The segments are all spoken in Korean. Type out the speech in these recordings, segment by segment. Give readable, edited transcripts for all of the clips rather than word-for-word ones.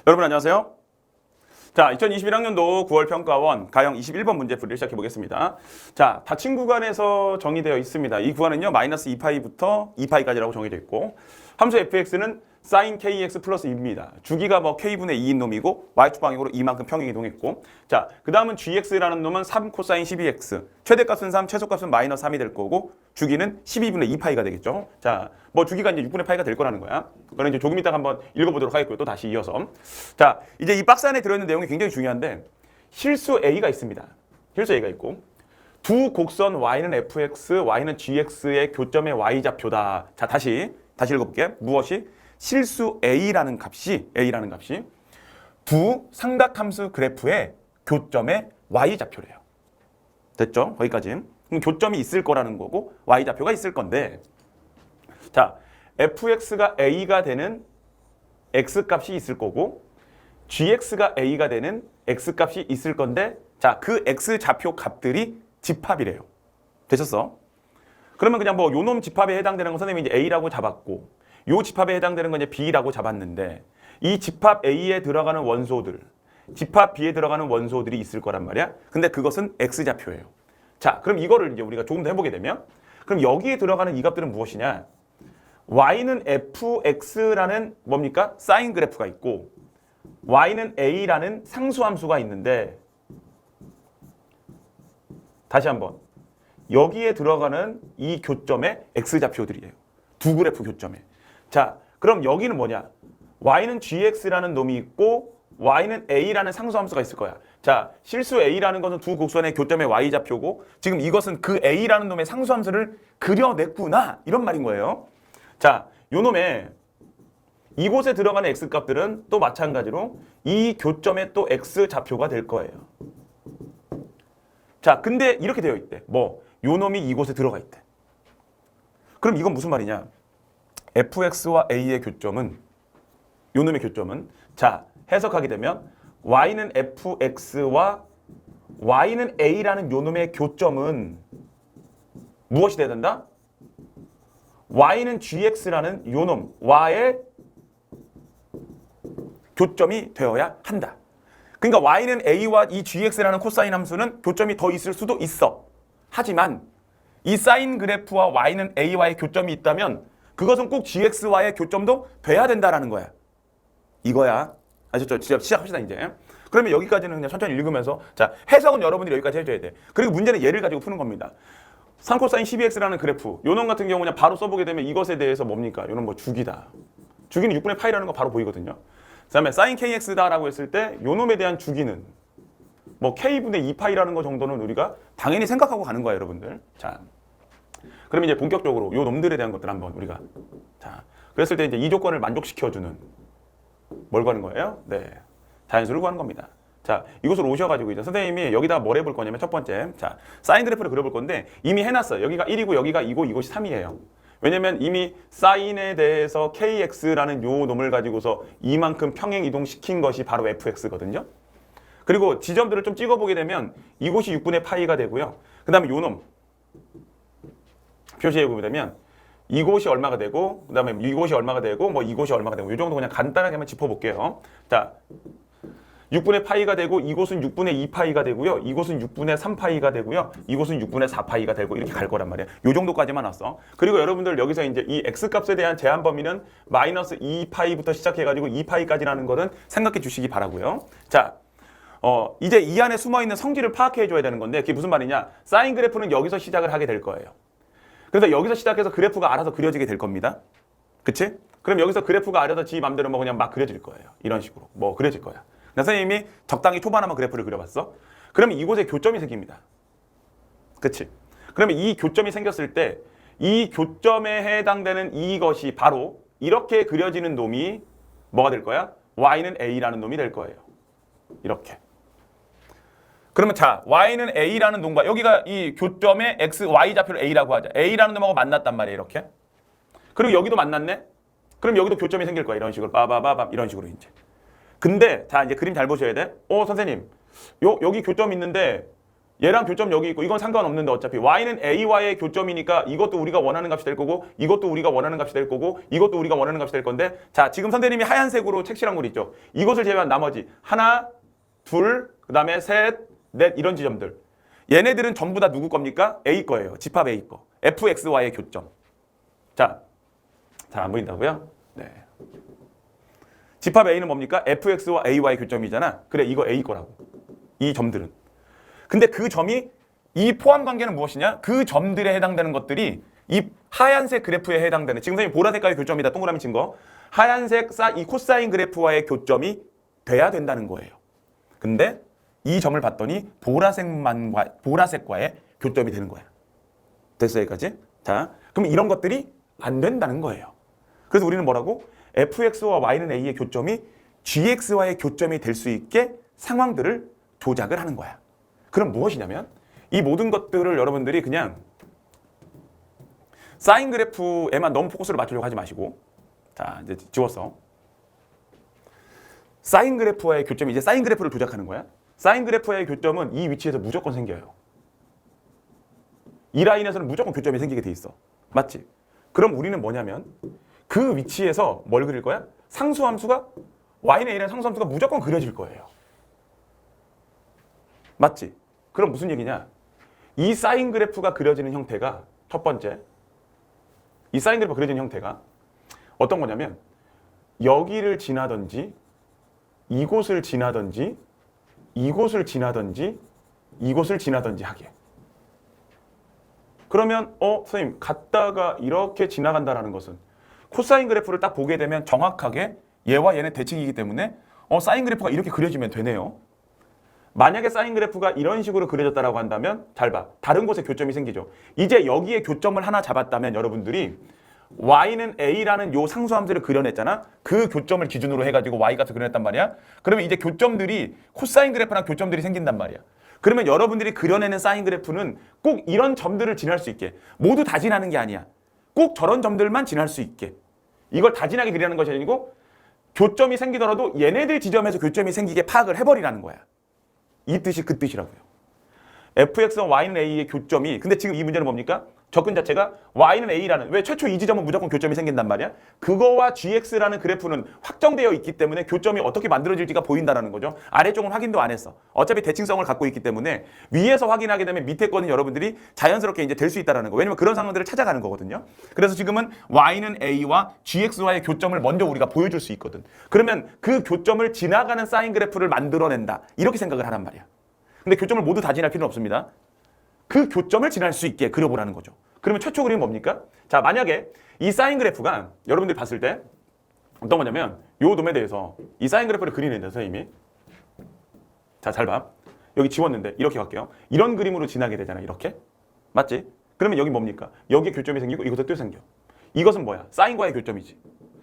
여러분 안녕하세요. 자, 2021학년도 9월 평가원 가형 21번 문제풀이를 시작해 보겠습니다. 자, 닫힌 구간에서 정의되어 있습니다. 이 구간은요, 마이너스 2파이부터 2파이까지라고 정의되어 있고, 함수 fx는 sin kx 플러스 2입니다. 주기가 뭐 k분의 2인 놈이고, y축 방향으로 이만큼 평행 이동했고, 자, 그 다음은 gx라는 놈은 3 코사인 12x, 최대값은 3, 최소값은 마이너스 3이 될 거고, 주기는 12분의 2파이가 되겠죠. 자, 뭐 주기가 이제 6분의 파이가 될 거라는 거야. 그거는 이제 조금 이따가 한번 읽어보도록 하겠고요. 또 다시 이어서. 자, 이제 이 박스 안에 들어있는 내용이 굉장히 중요한데, 실수 A가 있습니다. 실수 A가 있고, 두 곡선 y는 fx, y는 gx의 교점의 y좌표다. 자, 다시 읽어볼게. 무엇이? 실수 A라는 값이 두 삼각함수 그래프의 교점의 y좌표래요. 됐죠? 거기까지. 그럼 교점이 있을 거라는 거고 y좌표가 있을 건데, 자, fx가 a가 되는 x값이 있을 거고 gx가 a가 되는 x값이 있을 건데, 자, 그 x좌표 값들이 집합이래요. 되셨어? 그러면 그냥 뭐 요놈 집합에 해당되는 건 선생님이 이제 a라고 잡았고, 요 집합에 해당되는 건 이제 b라고 잡았는데, 이 집합 a에 들어가는 원소들, 집합 b에 들어가는 원소들이 있을 거란 말이야. 근데 그것은 x좌표예요. 자, 그럼 이거를 이제 우리가 조금 더 해보게 되면, 그럼 여기에 들어가는 이 값들은 무엇이냐? y는 fx라는 뭡니까? 사인 그래프가 있고, y는 a라는 상수함수가 있는데, 다시 한번, 여기에 들어가는 이 교점의 x좌표들이에요. 두 그래프 교점에. 자, 그럼 여기는 뭐냐? y는 gx라는 놈이 있고 y는 a라는 상수함수가 있을 거야. 자, 실수 a라는 것은 두 곡선의 교점의 y좌표고, 지금 이것은 그 a라는 놈의 상수함수를 그려냈구나, 이런 말인 거예요. 자, 요 놈의 이곳에 들어가는 x값들은 또 마찬가지로 이 교점의 또 x좌표가 될 거예요. 자, 근데 이렇게 되어 있대. 뭐, 요 놈이 이곳에 들어가 있대. 그럼 이건 무슨 말이냐? fx와 a의 교점은, 요 놈의 교점은, 자, 해석하게 되면 y는 fx와 y는 a라는 요 놈의 교점은 무엇이 돼야 된다? y는 gx라는 요 놈, y의 교점이 되어야 한다. 그러니까 y는 a와 이 gx라는 코사인 함수는 교점이 더 있을 수도 있어. 하지만 이 사인 그래프와 y는 a와의 교점이 있다면 그것은 꼭 gx와의 교점도 돼야 된다라는 거야. 이거야. 아셨죠? 진짜 시작합시다 이제. 그러면 여기까지는 그냥 천천히 읽으면서, 자, 해석은 여러분들이 여기까지 해줘야 돼. 그리고 문제는 얘를 가지고 푸는 겁니다. 3코사인 12x라는 그래프, 요놈 같은 경우 그냥 바로 써보게 되면 이것에 대해서 뭡니까? 요놈 뭐 주기다. 주기는 6분의 파이라는 거 바로 보이거든요. 그 다음에 sin kx다라고 했을 때 요놈에 대한 주기는 뭐 k분의 2파이라는 거 정도는 우리가 당연히 생각하고 가는 거야, 여러분들. 자, 그럼 이제 본격적으로 요 놈들에 대한 것들 한번 우리가, 자, 그랬을 때 이제 이 조건을 만족시켜주는 뭘 구하는 거예요? 네, 자연수를 구하는 겁니다. 자, 이곳으로 오셔가지고 이제 선생님이 여기다 뭘 해볼 거냐면, 첫 번째, 자, 사인 그래프를 그려볼 건데 이미 해놨어요. 여기가 1이고 여기가 2고 이곳이 3이에요. 왜냐면 이미 사인에 대해서 kx라는 요 놈을 가지고서 이만큼 평행 이동시킨 것이 바로 fx거든요. 그리고 지점들을 좀 찍어보게 되면 이곳이 6분의 파이가 되고요. 그 다음에 요 놈 표시해보게 되면 이곳이 얼마가 되고, 그 다음에 이곳이 얼마가 되고, 뭐 이곳이 얼마가 되고, 이 정도 그냥 간단하게 한번 짚어볼게요. 자, 6분의 파이가 되고, 이곳은 6분의 2파이가 되고요. 이곳은 6분의 3파이가 되고요. 이곳은 6분의 4파이가 되고, 이렇게 갈 거란 말이에요. 이 정도까지만 왔어. 그리고 여러분들 여기서 이제 이 x값에 대한 제한 범위는 마이너스 2파이부터 시작해가지고 2파이까지라는 거는 생각해 주시기 바라고요. 자, 이제 이 안에 숨어있는 성질을 파악해 줘야 되는 건데, 그게 무슨 말이냐? 사인 그래프는 여기서 시작을 하게 될 거예요. 그래서 여기서 시작해서 그래프가 알아서 그려지게 될 겁니다. 그치? 그럼 여기서 그래프가 알아서 지 맘대로 뭐 그냥 막 그려질 거예요. 이런 식으로. 뭐 그려질 거야. 선생님이 적당히 초반 한번 그래프를 그려봤어. 그러면 이곳에 교점이 생깁니다. 그치? 그러면 이 교점이 생겼을 때 이 교점에 해당되는 이것이 바로 이렇게 그려지는 놈이 뭐가 될 거야? y는 a라는 놈이 될 거예요. 이렇게. 그러면 자, y는 a라는 놈과 여기가 이 교점의 x, y 좌표를 a라고 하자. a라는 놈하고 만났단 말이에요, 이렇게. 그리고 여기도 만났네? 그럼 여기도 교점이 생길 거야, 이런 식으로. 빠바바밤, 이런 식으로 이제. 근데 자, 이제 그림 잘 보셔야 돼. 선생님, 여기 교점 있는데 얘랑 교점 여기 있고 이건 상관없는데 어차피 y는 a와의 교점이니까 이것도 우리가 원하는 값이 될 거고 이것도 우리가 원하는 값이 될 거고 이것도 우리가 원하는 값이 될 건데 자 지금 선생님이 하얀색으로 색칠한 거 있죠. 이것을 제외한 나머지 하나, 둘, 그 다음에 셋, 넷 이런 지점들 얘네들은 전부 다 누구 겁니까? A 거예요. 집합 A 거. fxy의 교점. 자, 잘 안 보인다고요? 네. 집합 A는 뭡니까? fx와 ay의 교점이잖아. 그래 이거 A 거라고. 이 점들은. 근데 그 점이 이 포함 관계는 무엇이냐? 그 점들에 해당되는 것들이 이 하얀색 그래프에 해당되는 지금 선생님 보라색깔의 교점이다 동그라미 친 거 하얀색 이 코사인 그래프와의 교점이 돼야 된다는 거예요. 근데 이 점을 봤더니 보라색과의 교점이 되는 거야. 됐어요 여기까지? 자, 그럼 이런 것들이 안 된다는 거예요. 그래서 우리는 뭐라고? fx와 y는 a의 교점이 gx와의 교점이 될 수 있게 상황들을 조작을 하는 거야. 그럼 무엇이냐면 이 모든 것들을 여러분들이 그냥 사인 그래프에만 너무 포커스를 맞추려고 하지 마시고 자 이제 지웠어. 사인 그래프와의 교점이 이제 사인 그래프를 조작하는 거야. 사인 그래프와의 교점은 이 위치에서 무조건 생겨요. 이 라인에서는 무조건 교점이 생기게 돼 있어. 맞지? 그럼 우리는 뭐냐면 그 위치에서 뭘 그릴 거야? 상수함수가 y는 a라는 상수함수가 무조건 그려질 거예요. 맞지? 그럼 무슨 얘기냐? 이 사인 그래프가 그려지는 형태가 첫 번째 이 사인 그래프가 그려지는 형태가 어떤 거냐면 여기를 지나든지 이곳을 지나든지 이곳을 지나든지 이곳을 지나든지 하게. 그러면 선생님 갔다가 이렇게 지나간다라는 것은 코사인 그래프를 딱 보게 되면 정확하게 얘와 얘는 대칭이기 때문에 사인 그래프가 이렇게 그려지면 되네요. 만약에 사인 그래프가 이런 식으로 그려졌다라고 한다면 잘 봐. 다른 곳에 교점이 생기죠. 이제 여기에 교점을 하나 잡았다면 여러분들이 y는 a라는 요 상수함수를 그려냈잖아. 그 교점을 기준으로 해가지고 y값을 그려냈단 말이야. 그러면 이제 교점들이 코사인 그래프랑 교점들이 생긴단 말이야. 그러면 여러분들이 그려내는 사인 그래프는 꼭 이런 점들을 지날 수 있게 모두 다 지나는 게 아니야. 꼭 저런 점들만 지날 수 있게. 이걸 다 지나게 그리는 것이 아니고 교점이 생기더라도 얘네들 지점에서 교점이 생기게 파악을 해버리라는 거야. 이 뜻이 그 뜻이라고요. fx와 y는 a의 교점이 근데 지금 이 문제는 뭡니까? 접근 자체가 y는 a라는 왜 최초 이 지점은 무조건 교점이 생긴단 말이야? 그거와 gx라는 그래프는 확정되어 있기 때문에 교점이 어떻게 만들어질지가 보인다라는 거죠. 아래쪽은 확인도 안 했어. 어차피 대칭성을 갖고 있기 때문에 위에서 확인하게 되면 밑에 거는 여러분들이 자연스럽게 이제 될 수 있다라는 거. 왜냐면 그런 상황들을 찾아가는 거거든요. 그래서 지금은 y는 a와 gx와의 교점을 먼저 우리가 보여줄 수 있거든. 그러면 그 교점을 지나가는 사인 그래프를 만들어낸다. 이렇게 생각을 하란 말이야. 근데 교점을 모두 다 지날 필요는 없습니다. 그 교점을 지날 수 있게 그려보라는 거죠. 그러면 최초 그림은 뭡니까? 자, 만약에 이 사인 그래프가 여러분들이 봤을 때 어떤 거냐면 요 놈에 대해서 이 사인 그래프를 그리는데 선생님이 자, 잘 봐. 여기 지웠는데 이렇게 갈게요. 이런 그림으로 지나게 되잖아. 이렇게. 맞지? 그러면 여기 뭡니까? 여기에 교점이 생기고 이것도 또 생겨. 이것은 뭐야? 사인과의 교점이지.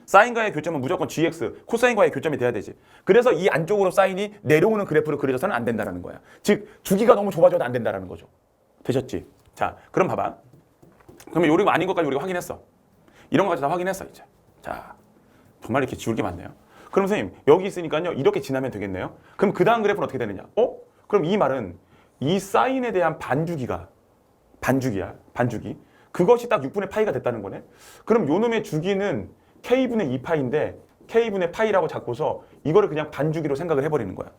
사인과의 교점은 무조건 gx, 코사인과의 교점이 돼야 되지. 그래서 이 안쪽으로 사인이 내려오는 그래프로 그려져서는 안 된다는 거야. 즉 주기가 너무 좁아져도 안 된다는 거죠. 되셨지? 자, 그럼 봐봐. 그러면 요리가 아닌 것까지 우리가 확인했어. 이런 것까지 다 확인했어 이제. 자, 정말 이렇게 지울 게 많네요. 그럼 선생님 여기 있으니까요 이렇게 지나면 되겠네요. 그럼 그 다음 그래프는 어떻게 되느냐? 그럼 이 말은 이 사인에 대한 반주기야. 그것이 딱 6분의 파이가 됐다는 거네. 그럼 요 놈의 주기는 k분의 2파인데 k분의 파이라고 잡고서 이거를 그냥 반주기로 생각을 해버리는 거야.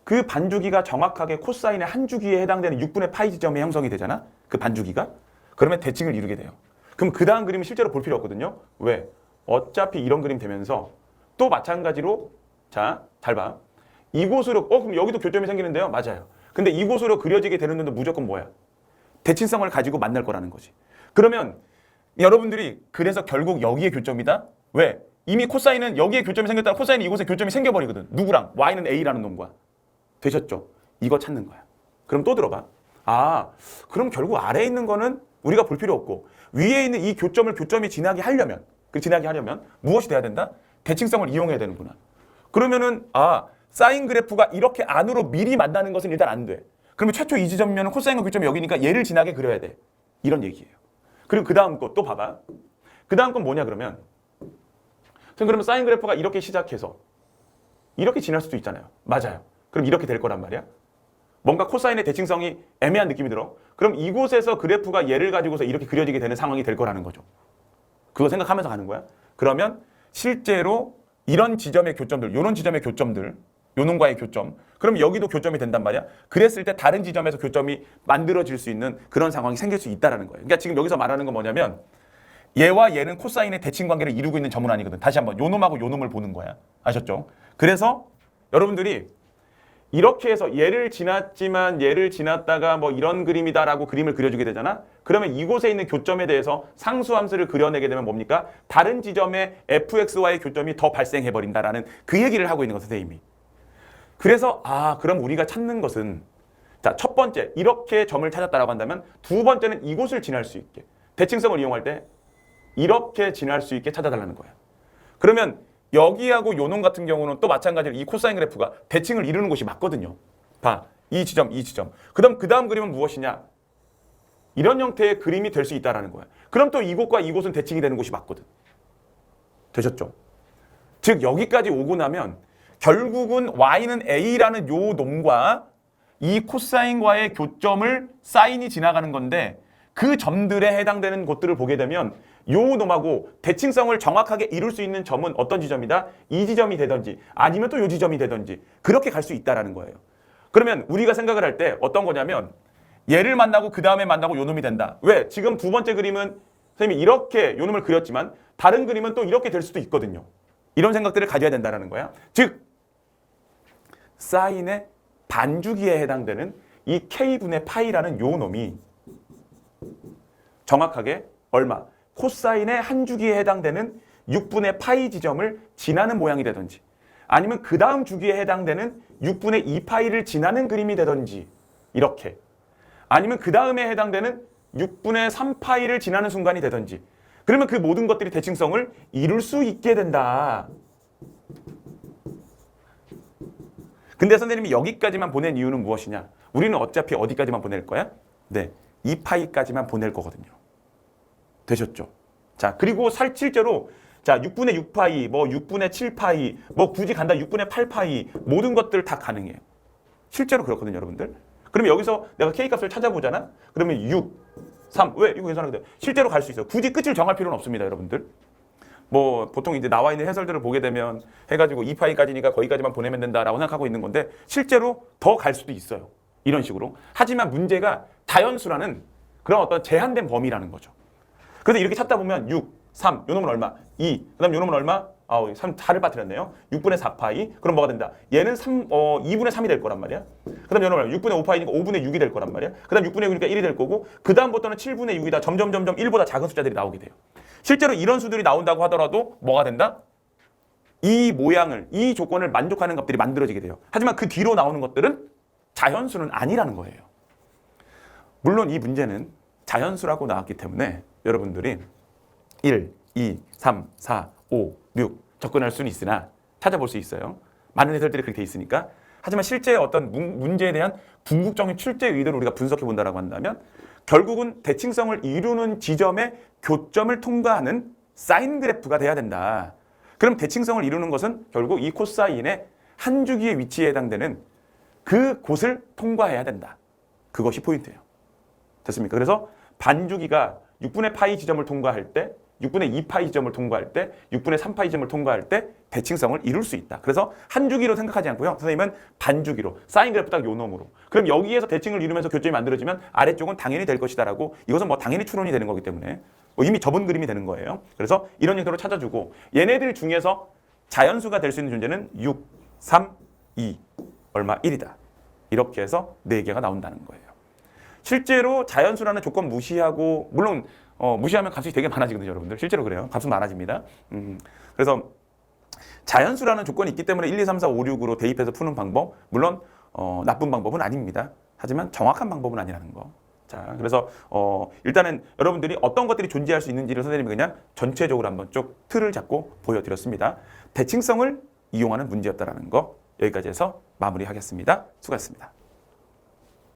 그 반주기가 정확하게 코사인의 한 주기에 해당되는 6분의 파이 지점에 형성이 되잖아. 그 반주기가. 그러면 대칭을 이루게 돼요. 그럼 그 다음 그림은 실제로 볼 필요 없거든요. 왜? 어차피 이런 그림 되면서 또 마찬가지로 자, 잘 봐. 이곳으로 그럼 여기도 교점이 생기는데요. 맞아요. 근데 이곳으로 그려지게 되는 놈도 무조건 뭐야? 대칭성을 가지고 만날 거라는 거지. 그러면 여러분들이 그래서 결국 여기에 교점이다? 왜? 이미 코사인은 여기에 교점이 생겼다가 코사인은 이곳에 교점이 생겨버리거든. 누구랑? y는 a라는 놈과. 되셨죠? 이거 찾는 거야. 그럼 또 들어봐. 그럼 결국 아래에 있는 거는 우리가 볼 필요 없고 위에 있는 이 교점이 지나게 하려면 무엇이 돼야 된다? 대칭성을 이용해야 되는구나. 그러면은 사인 그래프가 이렇게 안으로 미리 만나는 것은 일단 안 돼. 그러면 최초 이 지점이면 코사인과 교점이 여기니까 얘를 지나게 그려야 돼. 이런 얘기예요. 그리고 그 다음 거 또 봐봐. 그 다음 건 뭐냐 그러면 그러면 사인 그래프가 이렇게 시작해서 이렇게 지날 수도 있잖아요. 맞아요. 그럼 이렇게 될 거란 말이야. 뭔가 코사인의 대칭성이 애매한 느낌이 들어. 그럼 이곳에서 그래프가 얘를 가지고서 이렇게 그려지게 되는 상황이 될 거라는 거죠. 그거 생각하면서 가는 거야. 그러면 실제로 이런 지점의 교점들, 이런 지점의 교점들, 요놈과의 교점, 그럼 여기도 교점이 된단 말이야. 그랬을 때 다른 지점에서 교점이 만들어질 수 있는 그런 상황이 생길 수 있다는 거예요. 그러니까 지금 여기서 말하는 건 뭐냐면 얘와 얘는 코사인의 대칭 관계를 이루고 있는 점은 아니거든. 다시 한번 요놈하고 요놈을 보는 거야. 아셨죠? 그래서 여러분들이 이렇게 해서 얘를 지났지만 얘를 지났다가 뭐 이런 그림이다라고 그림을 그려주게 되잖아. 그러면 이곳에 있는 교점에 대해서 상수함수를 그려내게 되면 뭡니까? 다른 지점에 fxy의 교점이 더 발생해버린다라는 그 얘기를 하고 있는 거 선생님이. 그래서 그럼 우리가 찾는 것은 자, 첫 번째 이렇게 점을 찾았다라고 한다면 두 번째는 이곳을 지날 수 있게 대칭성을 이용할 때 이렇게 지날 수 있게 찾아달라는 거야. 그러면 여기하고 요놈 같은 경우는 또 마찬가지로 이 코사인 그래프가 대칭을 이루는 곳이 맞거든요. 봐. 이 지점, 이 지점. 그 다음 그림은 무엇이냐? 이런 형태의 그림이 될 수 있다는 거야. 그럼 또 이곳과 이곳은 대칭이 되는 곳이 맞거든. 되셨죠? 즉 여기까지 오고 나면 결국은 y는 a라는 요 놈과 이 코사인과의 교점을 사인이 지나가는 건데 그 점들에 해당되는 곳들을 보게 되면 요 놈하고 대칭성을 정확하게 이룰 수 있는 점은 어떤 지점이다? 이 지점이 되든지 아니면 또 요 지점이 되든지 그렇게 갈 수 있다라는 거예요. 그러면 우리가 생각을 할 때 어떤 거냐면 얘를 만나고 그 다음에 만나고 요 놈이 된다. 왜? 지금 두 번째 그림은 선생님이 이렇게 요 놈을 그렸지만 다른 그림은 또 이렇게 될 수도 있거든요. 이런 생각들을 가져야 된다는 거야. 즉 사인의 반주기에 해당되는 이 k분의 파이라는 요 놈이 정확하게 얼마? 코사인의 한 주기에 해당되는 6분의 파이 지점을 지나는 모양이 되든지 아니면 그 다음 주기에 해당되는 6분의 2파이를 지나는 그림이 되든지 이렇게 아니면 그 다음에 해당되는 6분의 3파이를 지나는 순간이 되든지 그러면 그 모든 것들이 대칭성을 이룰 수 있게 된다. 근데 선생님이 여기까지만 보낸 이유는 무엇이냐? 우리는 어차피 어디까지만 보낼 거야? 네, 2파이까지만 보낼 거거든요. 되셨죠? 자, 그리고 실제로 자, 6분의 6파이, 뭐 6분의 7파이, 뭐 굳이 간다 6분의 8파이 모든 것들 다 가능해요. 실제로 그렇거든요, 여러분들. 그러면 여기서 내가 K값을 찾아보잖아? 그러면 6, 3, 왜? 이거 계산하게 돼. 실제로 갈 수 있어요. 굳이 끝을 정할 필요는 없습니다, 여러분들. 뭐 보통 이제 나와 있는 해설들을 보게 되면 해가지고 2파이까지니까 거기까지만 보내면 된다라고 생각하고 있는 건데 실제로 더 갈 수도 있어요. 이런 식으로. 하지만 문제가 다연수라는 그런 어떤 제한된 범위라는 거죠. 그래서 이렇게 찾다 보면 6, 3, 요 놈은 얼마? 2, 그 다음 요 놈은 얼마? 3, 4를 빠뜨렸네요. 6분의 4파이. 그럼 뭐가 된다? 얘는 2분의 3이 될 거란 말이야. 그 다음 요 놈은 6분의 5파이니까 5분의 6이 될 거란 말이야. 그 다음 6분의 6이니까 1이 될 거고 그 다음부터는 7분의 6이다. 점점 1보다 작은 숫자들이 나오게 돼요. 실제로 이런 수들이 나온다고 하더라도 뭐가 된다? 이 모양을, 이 조건을 만족하는 것들이 만들어지게 돼요. 하지만 그 뒤로 나오는 것들은 자연수는 아니라는 거예요. 물론 이 문제는 자연수라고 나왔기 때문에 여러분들이 1, 2, 3, 4, 5, 6 접근할 수는 있으나 찾아볼 수 있어요. 많은 해설들이 그렇게 돼 있으니까. 하지만 실제 어떤 문제에 대한 궁극적인 출제 의도를 우리가 분석해 본다라고 한다면 결국은 대칭성을 이루는 지점의 교점을 통과하는 사인 그래프가 돼야 된다. 그럼 대칭성을 이루는 것은 결국 이 코사인의 한 주기의 위치에 해당되는 그 곳을 통과해야 된다. 그것이 포인트예요. 됐습니까? 그래서 반주기가 6분의 파이 지점을 통과할 때 6분의 2파이 지점을 통과할 때 6분의 3파이 지점을 통과할 때 대칭성을 이룰 수 있다. 그래서 한 주기로 생각하지 않고요. 선생님은 반주기로 사인 그래프 딱 요 놈으로. 그럼 여기에서 대칭을 이루면서 교점이 만들어지면 아래쪽은 당연히 될 것이다라고 이것은 뭐 당연히 추론이 되는 거기 때문에 이미 접은 그림이 되는 거예요. 그래서 이런 형태로 찾아주고 얘네들 중에서 자연수가 될 수 있는 존재는 6, 3, 2, 얼마 1이다. 이렇게 해서 4개가 나온다는 거예요. 실제로 자연수라는 조건 무시하고 물론 무시하면 값이 되게 많아지거든요, 여러분들. 실제로 그래요. 값은 많아집니다. 그래서 자연수라는 조건이 있기 때문에 1, 2, 3, 4, 5, 6으로 대입해서 푸는 방법 물론 나쁜 방법은 아닙니다. 하지만 정확한 방법은 아니라는 거. 자, 그래서 일단은 여러분들이 어떤 것들이 존재할 수 있는지를 선생님이 그냥 전체적으로 한번 쭉 틀을 잡고 보여드렸습니다. 대칭성을 이용하는 문제였다라는 거 여기까지 해서 마무리하겠습니다. 수고하셨습니다.